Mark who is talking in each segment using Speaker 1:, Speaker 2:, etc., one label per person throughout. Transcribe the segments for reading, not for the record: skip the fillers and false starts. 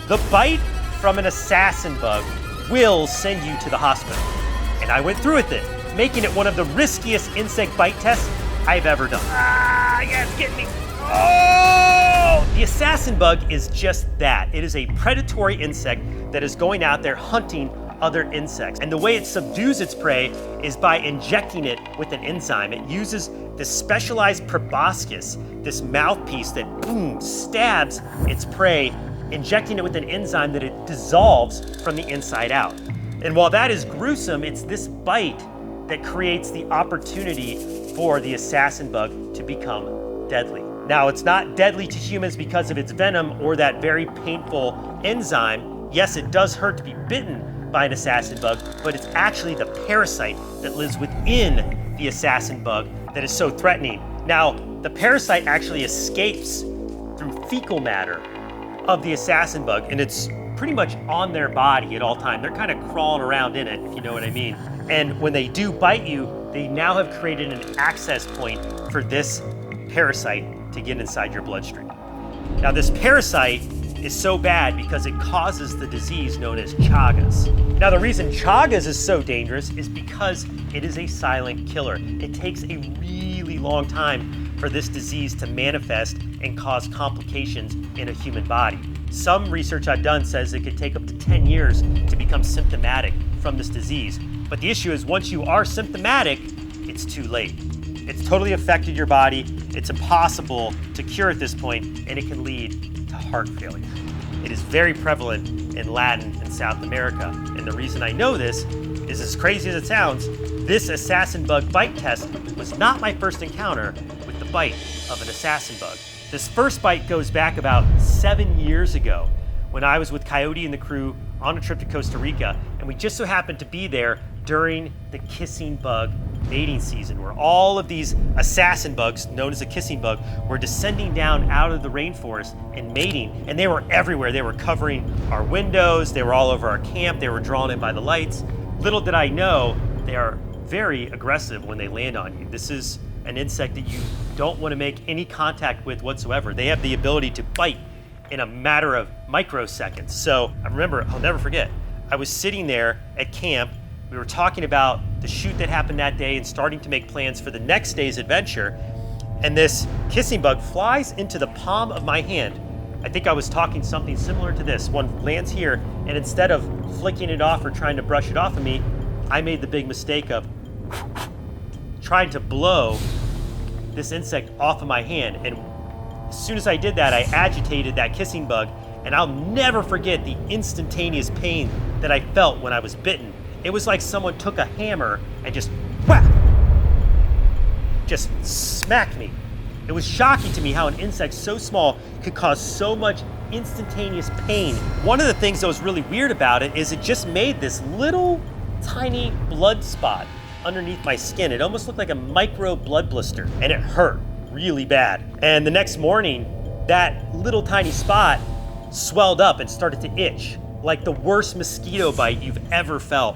Speaker 1: The bite from an assassin bug will send you to the hospital. And I went through with it, making it one of the riskiest insect bite tests I've ever done. Ah, yeah, it's getting me. Oh! The assassin bug is just that. It is a predatory insect that is going out there hunting other insects. And the way it subdues its prey is by injecting it with an enzyme. It uses this specialized proboscis, this mouthpiece that stabs its prey, injecting it with an enzyme that it dissolves from the inside out. And while that is gruesome, it's this bite that creates the opportunity for the assassin bug to become deadly. Now, it's not deadly to humans because of its venom or that very painful enzyme. Yes, it does hurt to be bitten by an assassin bug, but it's actually the parasite that lives within the assassin bug that is so threatening. Now, the parasite actually escapes through fecal matter of the assassin bug, and it's pretty much on their body at all times. They're kind of crawling around in it, if you know what I mean. And when they do bite you, they now have created an access point for this parasite to get inside your bloodstream. Now, this parasite is so bad because it causes the disease known as Chagas. Now, the reason Chagas is so dangerous is because it is a silent killer. It takes a really long time for this disease to manifest and cause complications in a human body. Some research I've done says it could take up to 10 years to become symptomatic from this disease. But the issue is once you are symptomatic, it's too late. It's totally affected your body. It's impossible to cure at this point, and it can lead to heart failure. It is very prevalent in Latin and South America. And the reason I know this is, as crazy as it sounds, this assassin bug bite test was not my first encounter with the bite of an assassin bug. This first bite goes back about 7 years ago when I was with Coyote and the crew on a trip to Costa Rica, and we just so happened to be there during the kissing bug mating season, where all of these assassin bugs, known as a kissing bug, were descending down out of the rainforest and mating, and they were everywhere. They were covering our windows, they were all over our camp, they were drawn in by the lights. Little did I know, they are very aggressive when they land on you. This is an insect that you don't want to make any contact with whatsoever. They have the ability to bite in a matter of microseconds. So I remember, I'll never forget, I was sitting there at camp. We were talking about the shoot that happened that day and starting to make plans for the next day's adventure. And this kissing bug flies into the palm of my hand. I think I was talking something similar to this. One lands here, and instead of flicking it off or trying to brush it off of me, I made the big mistake of trying to blow this insect off of my hand. And as soon as I did that, I agitated that kissing bug, and I'll never forget the instantaneous pain that I felt when I was bitten. It was like someone took a hammer and just whack, just smacked me. It was shocking to me how an insect so small could cause so much instantaneous pain. One of the things that was really weird about it is it just made this little tiny blood spot underneath my skin. It almost looked like a micro blood blister, and it hurt really bad. And the next morning, that little tiny spot swelled up and started to itch, like the worst mosquito bite you've ever felt.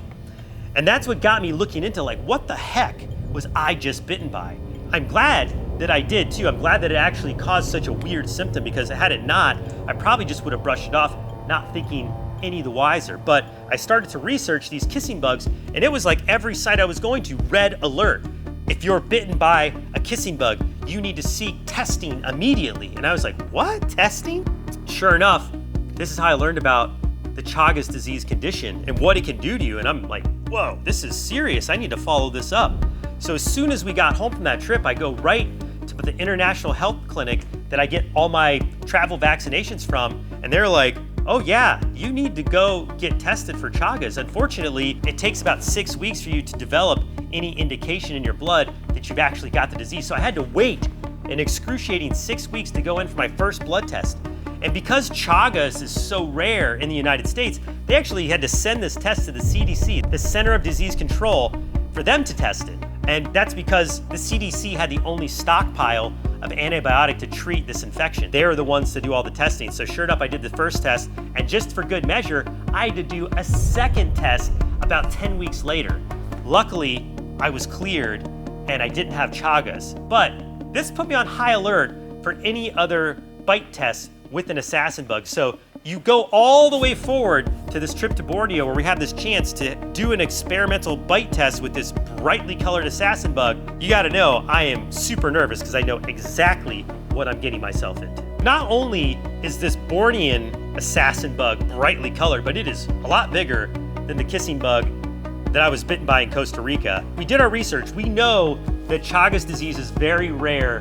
Speaker 1: And that's what got me looking into, like, what the heck was I just bitten by? I'm glad that I did too. I'm glad that it actually caused such a weird symptom, because had it not, I probably just would have brushed it off, not thinking any the wiser. But I started to research these kissing bugs, and it was like every site I was going to, red alert. If you're bitten by a kissing bug, you need to seek testing immediately. And I was like, what? Testing? Sure enough, this is how I learned about the Chagas disease condition and what it can do to you. And I'm like, whoa, this is serious. I need to follow this up. So as soon as we got home from that trip, I go right to the international health clinic that I get all my travel vaccinations from. And they're like, oh yeah, you need to go get tested for Chagas. Unfortunately, it takes about 6 weeks for you to develop any indication in your blood that you've actually got the disease. So I had to wait an excruciating 6 weeks to go in for my first blood test. And because Chagas is so rare in the United States, they actually had to send this test to the CDC, the Center of Disease Control, for them to test it. And that's because the CDC had the only stockpile of antibiotic to treat this infection. They were the ones to do all the testing. So sure enough, I did the first test, and just for good measure, I had to do a second test about 10 weeks later. Luckily, I was cleared and I didn't have Chagas. But this put me on high alert for any other bite tests with an assassin bug. So you go all the way forward to this trip to Borneo where we have this chance to do an experimental bite test with this brightly colored assassin bug. You gotta know, I am super nervous because I know exactly what I'm getting myself into. Not only is this Bornean assassin bug brightly colored, but it is a lot bigger than the kissing bug that I was bitten by in Costa Rica. We did our research. We know that Chagas disease is very rare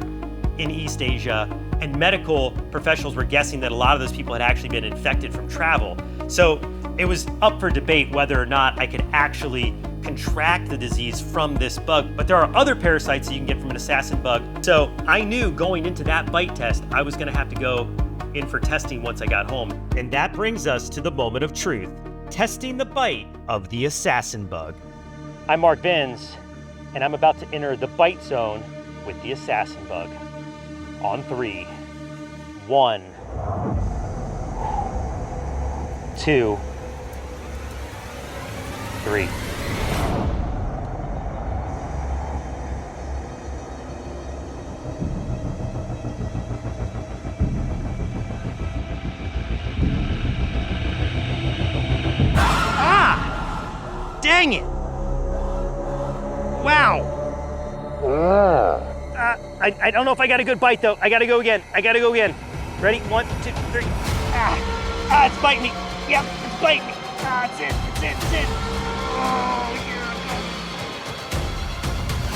Speaker 1: in East Asia, and medical professionals were guessing that a lot of those people had actually been infected from travel. So it was up for debate whether or not I could actually contract the disease from this bug. But there are other parasites that you can get from an assassin bug. So I knew going into that bite test, I was gonna have to go in for testing once I got home. And that brings us to the moment of truth, testing the bite of the assassin bug. I'm Mark Benz, and I'm about to enter the bite zone with the assassin bug. On 3, 1, 2, 3. Ah! Dang it! Wow! I don't know if I got a good bite though. I gotta go again. Ready? 1, 2, 3. Ah, it's biting me. Yep, it's biting me. Ah, it's in. Oh, yeah.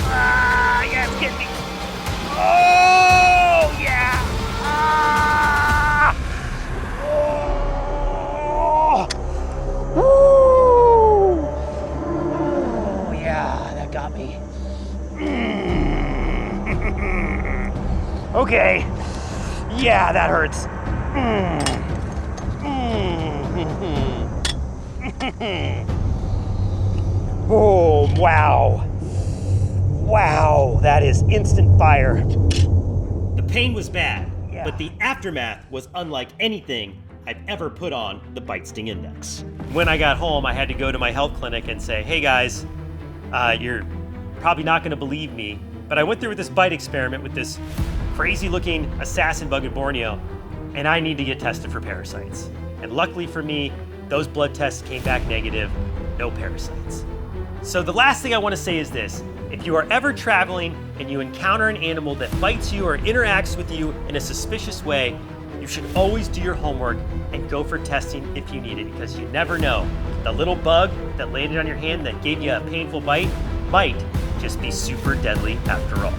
Speaker 1: Ah, yeah, it's getting me. Oh, yeah. Ah! Oh! Woo! Oh, yeah, that got me. Okay. Yeah, that hurts. Oh, wow. Wow, that is instant fire. The pain was bad, but the aftermath was unlike anything I've ever put on the Bite Sting Index. When I got home, I had to go to my health clinic and say, hey guys, you're probably not gonna believe me, but I went through with this bite experiment with this crazy looking assassin bug in Borneo, and I need to get tested for parasites. And luckily for me, those blood tests came back negative, no parasites. So the last thing I want to say is this: if you are ever traveling and you encounter an animal that bites you or interacts with you in a suspicious way, you should always do your homework and go for testing if you need it, because you never know. The little bug that landed on your hand that gave you a painful bite might just be super deadly after all.